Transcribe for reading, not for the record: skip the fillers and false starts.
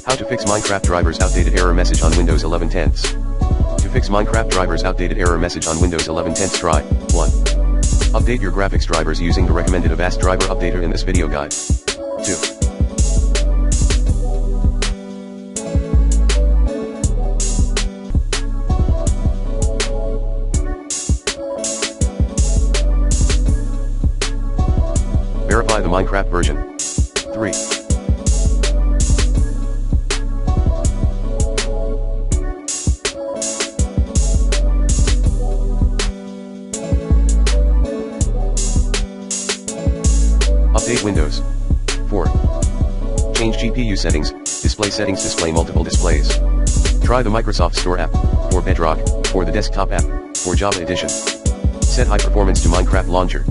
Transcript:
How to fix Minecraft drivers outdated error message on Windows 11 10s. To fix Minecraft drivers outdated error message on Windows 11 10s, try 1. Update your graphics drivers using the recommended Avast driver updater in this video guide. 2. Verify the Minecraft version. 3. Update Windows. 4. Change GPU settings, display settings, display multiple displays. Try the Microsoft Store app, for Bedrock, or the desktop app, for Java Edition. Set high performance to Minecraft Launcher.